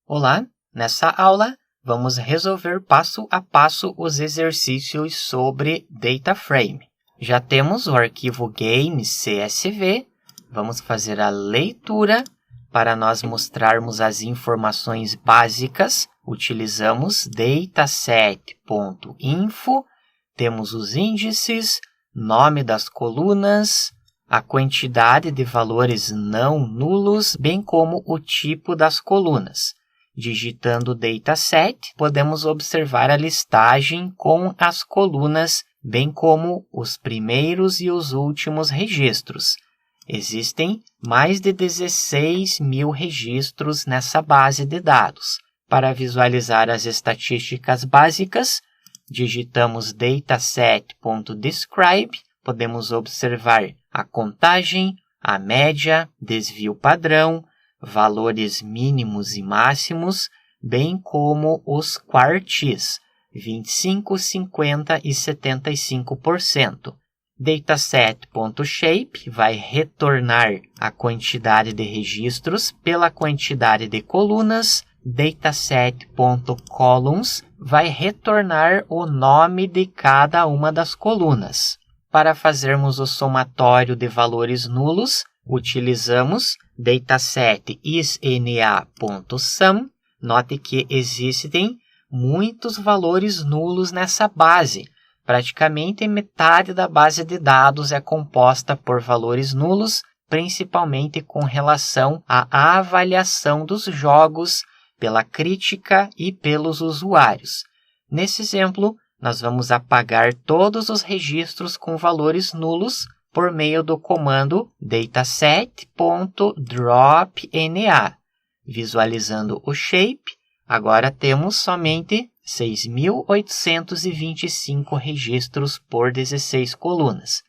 Olá, nessa aula vamos resolver passo a passo os exercícios sobre DataFrame. Já temos o arquivo game.csv, vamos fazer a leitura. Para nós mostrarmos as informações básicas, utilizamos dataset.info, temos os índices, nome das colunas, a quantidade de valores não nulos, bem como o tipo das colunas. Digitando dataset, podemos observar a listagem com as colunas, bem como os primeiros e os últimos registros. Existem mais de 16.000 registros nessa base de dados. Para visualizar as estatísticas básicas, digitamos dataset.describe, podemos observar a contagem, a média, desvio padrão, valores mínimos e máximos, bem como os quartis, 25%, 50% e 75%. Dataset.shape vai retornar a quantidade de registros pela quantidade de colunas. Dataset.columns vai retornar o nome de cada uma das colunas. Para fazermos o somatório de valores nulos, utilizamos dataset isna.sum. Note que existem muitos valores nulos nessa base. Praticamente metade da base de dados é composta por valores nulos, principalmente com relação à avaliação dos jogos pela crítica e pelos usuários. Nesse exemplo, nós vamos apagar todos os registros com valores nulos por meio do comando dataset.dropna. Visualizando o shape, agora temos somente 6.825 registros por 16 colunas.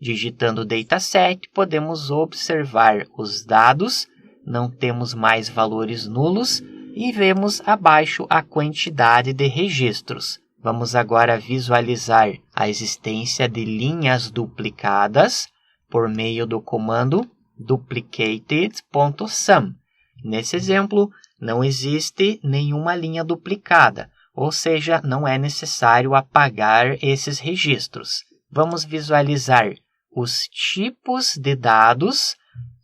Digitando dataset, podemos observar os dados, não temos mais valores nulos e vemos abaixo a quantidade de registros. Vamos agora visualizar a existência de linhas duplicadas por meio do comando duplicated.sum. Nesse exemplo, não existe nenhuma linha duplicada, ou seja, não é necessário apagar esses registros. Vamos visualizar os tipos de dados.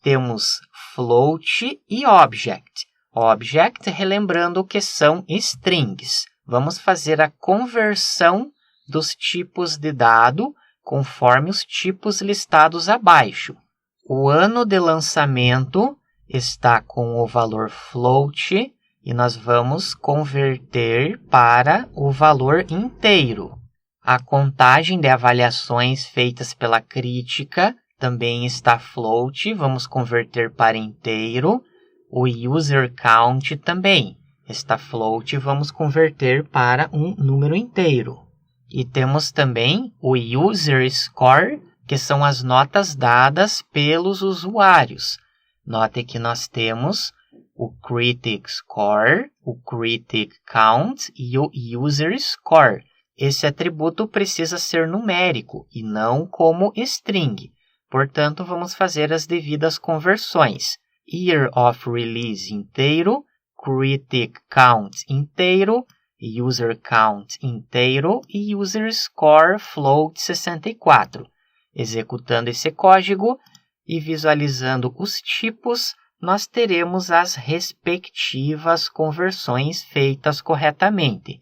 Temos float e object. Object, relembrando que são strings. Vamos fazer a conversão dos tipos de dado conforme os tipos listados abaixo. O ano de lançamento está com o valor float e nós vamos converter para o valor inteiro. A contagem de avaliações feitas pela crítica também está float, vamos converter para inteiro. O user count também está float, vamos converter para um número inteiro. E temos também o user score, que são as notas dadas pelos usuários. Note que nós temos o critic score, o critic count e o user score. Esse atributo precisa ser numérico e não como string. Portanto, vamos fazer as devidas conversões. Year of release inteiro, critic count inteiro, user count inteiro e user score float 64. Executando esse código e visualizando os tipos, nós teremos as respectivas conversões feitas corretamente.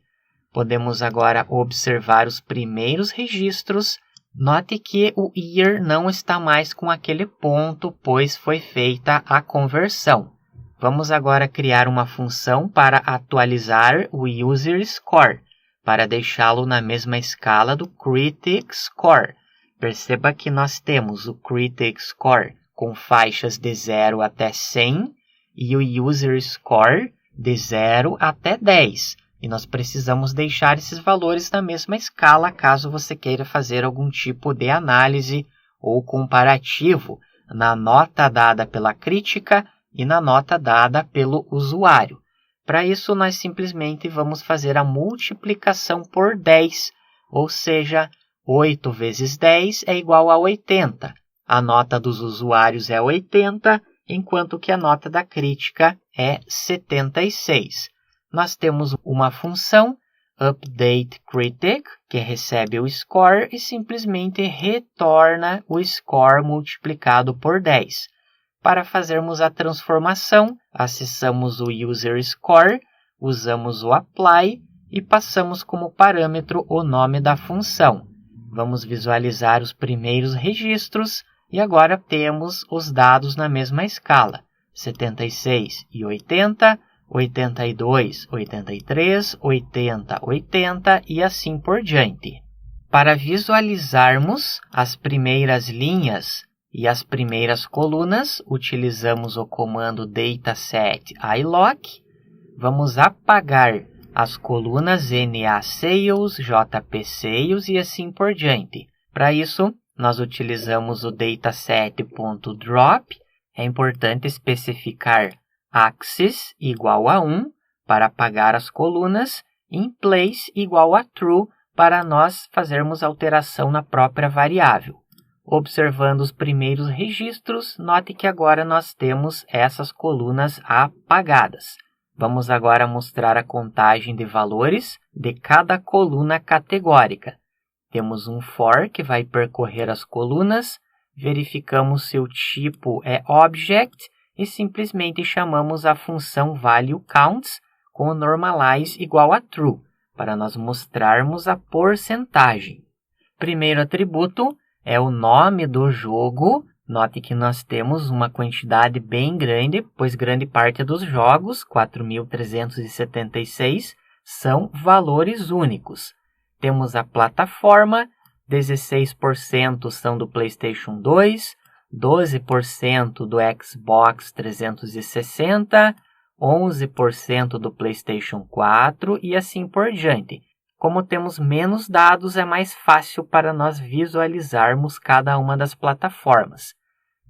Podemos agora observar os primeiros registros. Note que o year não está mais com aquele ponto, pois foi feita a conversão. Vamos agora criar uma função para atualizar o user score, para deixá-lo na mesma escala do critic score. Perceba que nós temos o critic score com faixas de 0 até 100 e o user score de 0 até 10. E nós precisamos deixar esses valores na mesma escala caso você queira fazer algum tipo de análise ou comparativo na nota dada pela crítica e na nota dada pelo usuário. Para isso, nós simplesmente vamos fazer a multiplicação por 10, ou seja, 8 vezes 10 é igual a 80. A nota dos usuários é 80, enquanto que a nota da crítica é 76. Nós temos uma função updateCritic, que recebe o score e simplesmente retorna o score multiplicado por 10. Para fazermos a transformação, acessamos o User Score, usamos o Apply e passamos como parâmetro o nome da função. Vamos visualizar os primeiros registros e agora temos os dados na mesma escala, 76 e 80, 82, 83, 80, 80 e assim por diante. Para visualizarmos as primeiras linhas e as primeiras colunas, utilizamos o comando dataset ilock. Vamos apagar as colunas NA Sales, JP Sales e assim por diante. Para isso, nós utilizamos o dataset.drop. É importante especificar axis igual a 1 para apagar as colunas, inplace igual a true para nós fazermos alteração na própria variável. Observando os primeiros registros, note que agora nós temos essas colunas apagadas. Vamos agora mostrar a contagem de valores de cada coluna categórica. Temos um for que vai percorrer as colunas, verificamos se o tipo é object e simplesmente chamamos a função valueCounts com o normalize igual a true, para nós mostrarmos a porcentagem. Primeiro atributo é o nome do jogo. Note que nós temos uma quantidade bem grande, pois grande parte dos jogos, 4.376, são valores únicos. Temos a plataforma, 16% são do PlayStation 2, 12% do Xbox 360, 11% do PlayStation 4 e assim por diante. Como temos menos dados, é mais fácil para nós visualizarmos cada uma das plataformas.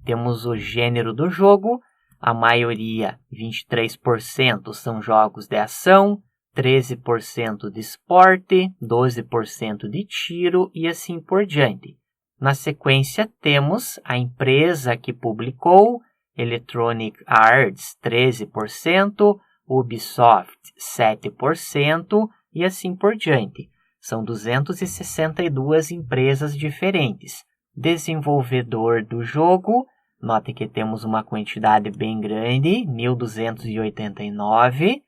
Temos o gênero do jogo, a maioria, 23%, são jogos de ação, 13% de esporte, 12% de tiro e assim por diante. Na sequência, temos a empresa que publicou, Electronic Arts, 13%, Ubisoft, 7% e assim por diante. São 262 empresas diferentes. Desenvolvedor do jogo, note que temos uma quantidade bem grande, 1.289.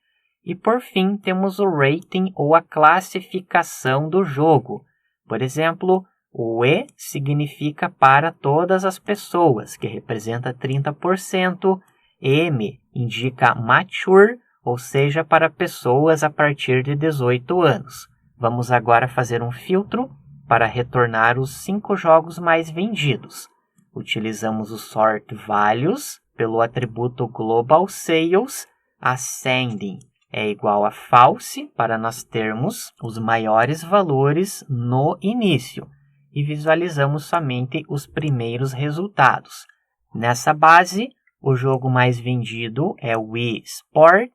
E por fim, temos o rating ou a classificação do jogo. Por exemplo, o E significa para todas as pessoas, que representa 30%. M indica mature, ou seja, para pessoas a partir de 18 anos. Vamos agora fazer um filtro para retornar os 5 jogos mais vendidos. Utilizamos o sort values pelo atributo global sales, ascending é igual a false para nós termos os maiores valores no início e visualizamos somente os primeiros resultados. Nessa base, o jogo mais vendido é o Wii Sport,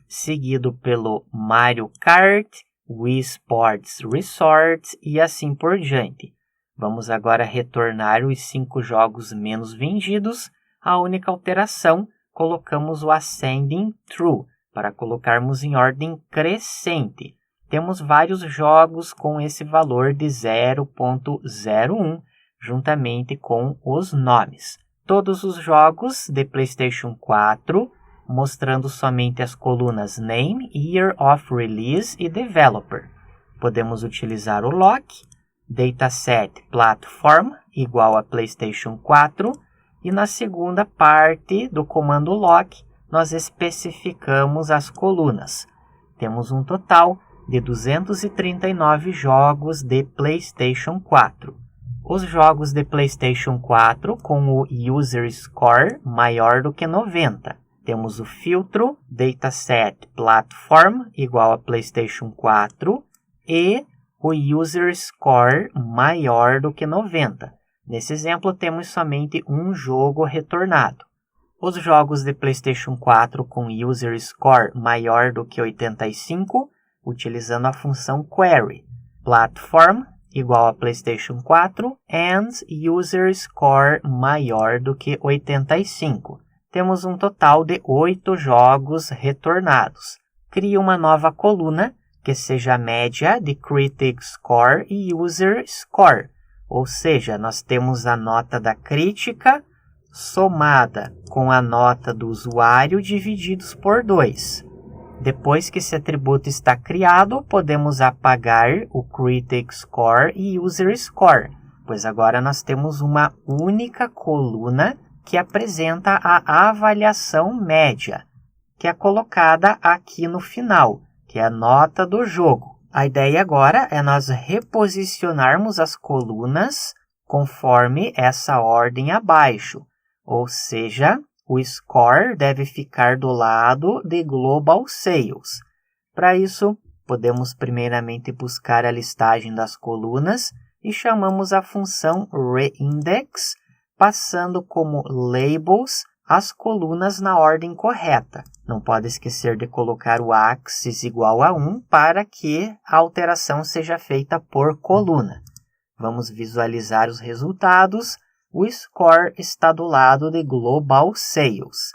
seguido pelo Mario Kart, Wii Sports Resort e assim por diante. Vamos agora retornar os 5 jogos menos vendidos. A única alteração, colocamos o Ascending True, para colocarmos em ordem crescente. Temos vários jogos com esse valor de 0.01, juntamente com os nomes. Todos os jogos de PlayStation 4, mostrando somente as colunas Name, Year of Release e Developer. Podemos utilizar o lock, dataset platform igual a PlayStation 4, e na segunda parte do comando lock, nós especificamos as colunas. Temos um total de 239 jogos de PlayStation 4. Os jogos de PlayStation 4 com o User Score maior do que 90. Temos o filtro Dataset Platform igual a PlayStation 4 e o User Score maior do que 90. Nesse exemplo, temos somente um jogo retornado. Os jogos de PlayStation 4 com User Score maior do que 85, utilizando a função Query, Platform igual a PlayStation 4 and User Score maior do que 85. temos um total de 8 jogos retornados. Crie uma nova coluna que seja a média de Critic Score e User Score, ou seja, nós temos a nota da crítica somada com a nota do usuário divididos por 2. Depois que esse atributo está criado, podemos apagar o Critic Score e User Score, pois agora nós temos uma única coluna que apresenta a avaliação média, que é colocada aqui no final, que é a nota do jogo. A ideia agora é nós reposicionarmos as colunas conforme essa ordem abaixo, ou seja, o score deve ficar do lado de Global Sales. Para isso, podemos primeiramente buscar a listagem das colunas e chamamos a função reindex, passando como labels as colunas na ordem correta. Não pode esquecer de colocar o axis igual a 1 para que a alteração seja feita por coluna. Vamos visualizar os resultados. O score está do lado de Global Sales.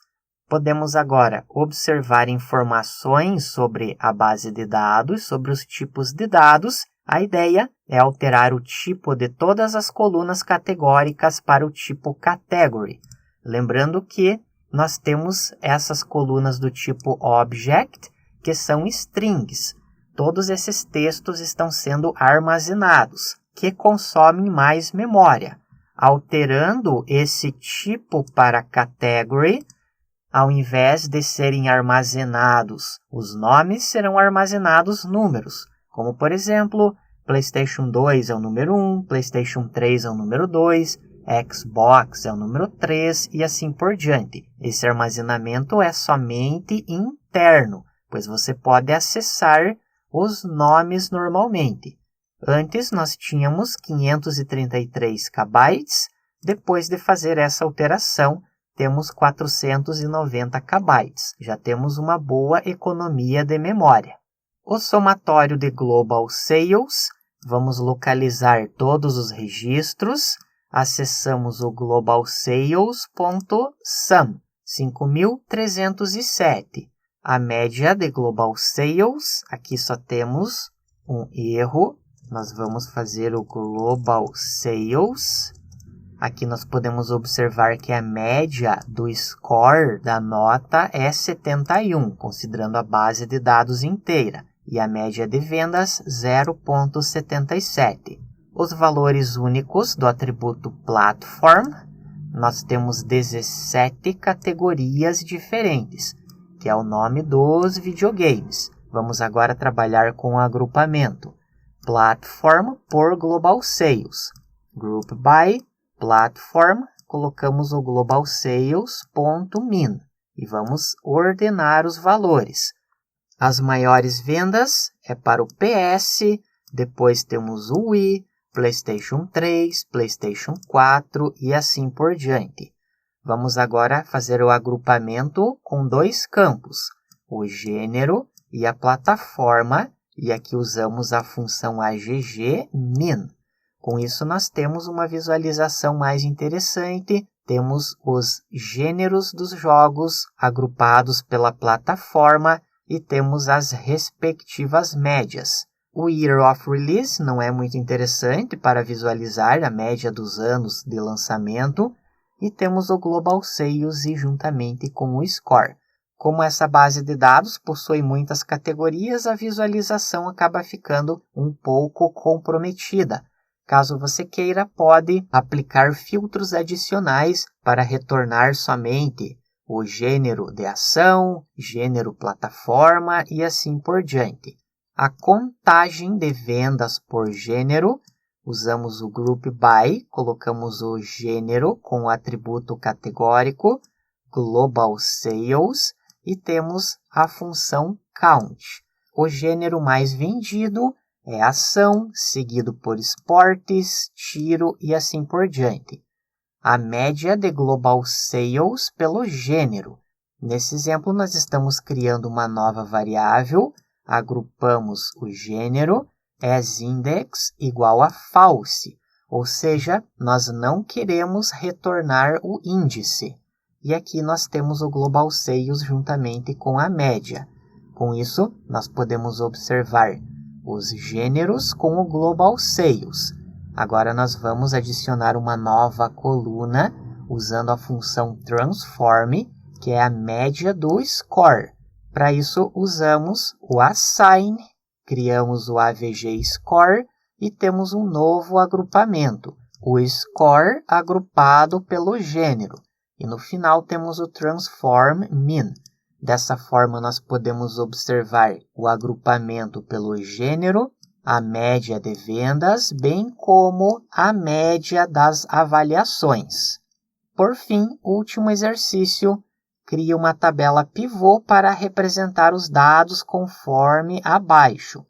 Podemos agora observar informações sobre a base de dados, sobre os tipos de dados. A ideia é alterar o tipo de todas as colunas categóricas para o tipo Category. Lembrando que nós temos essas colunas do tipo Object, que são strings. Todos esses textos estão sendo armazenados, que consomem mais memória. Alterando esse tipo para Category, ao invés de serem armazenados os nomes, serão armazenados números, como por exemplo, PlayStation 2 é o número 1, PlayStation 3 é o número 2, Xbox é o número 3 e assim por diante. Esse armazenamento é somente interno, pois você pode acessar os nomes normalmente. Antes nós tínhamos 533 KB, depois de fazer essa alteração, temos 490 KB. Já temos uma boa economia de memória. O somatório de Global Sales, vamos localizar todos os registros. Acessamos o globalsales.sum, 5.307. A média de Global Sales, aqui só temos um erro. Nós vamos fazer o Global Sales. Aqui nós podemos observar que a média do score da nota é 71, considerando a base de dados inteira. E a média de vendas, 0,77. Os valores únicos do atributo Platform, nós temos 17 categorias diferentes, que é o nome dos videogames. Vamos agora trabalhar com o agrupamento. Platform por Global Sales. Group by Platform, colocamos o Global Sales.min e vamos ordenar os valores. As maiores vendas é para o PS, depois temos o Wii, PlayStation 3, PlayStation 4 e assim por diante. Vamos agora fazer o agrupamento com 2 campos, o gênero e a plataforma, e aqui usamos a função aggmin. Com isso nós temos uma visualização mais interessante, temos os gêneros dos jogos agrupados pela plataforma e temos as respectivas médias. O Year of Release não é muito interessante para visualizar a média dos anos de lançamento e temos o Global Sales e juntamente com o Score. Como essa base de dados possui muitas categorias, a visualização acaba ficando um pouco comprometida. Caso você queira, pode aplicar filtros adicionais para retornar somente o gênero de ação, gênero plataforma e assim por diante. A contagem de vendas por gênero, usamos o Group By, colocamos o gênero com o atributo categórico, Global Sales, e temos a função Count. O gênero mais vendido é ação, seguido por esportes, tiro e assim por diante. A média de Global Sales pelo gênero. Nesse exemplo, nós estamos criando uma nova variável, agrupamos o gênero, asIndex igual a false, ou seja, nós não queremos retornar o índice. e aqui nós temos o Global Sales juntamente com a média. Com isso, nós podemos observar os gêneros com o Global Sales. Agora nós vamos adicionar uma nova coluna usando a função transform, que é a média do score. Para isso, usamos o assign, criamos o AVG score e temos um novo agrupamento, o score agrupado pelo gênero. E no final temos o transform min. Dessa forma, nós podemos observar o agrupamento pelo gênero, a média de vendas, bem como a média das avaliações. Por fim, o último exercício cria uma tabela pivô para representar os dados conforme abaixo.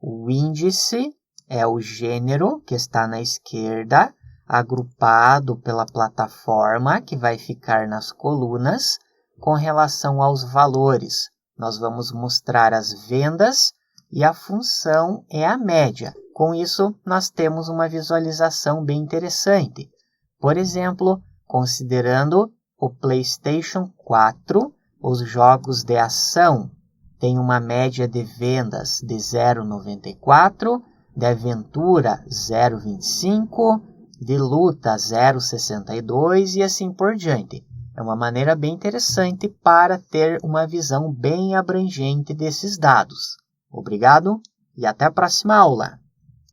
O índice é o gênero, que está na esquerda, agrupado pela plataforma, que vai ficar nas colunas. Com relação aos valores, nós vamos mostrar as vendas e a função é a média. Com isso, nós temos uma visualização bem interessante. Por exemplo, considerando o PlayStation 4, os jogos de ação têm uma média de vendas de 0,94, de aventura 0,25, de luta 0,62 e assim por diante. É uma maneira bem interessante para ter uma visão bem abrangente desses dados. Obrigado e até a próxima aula!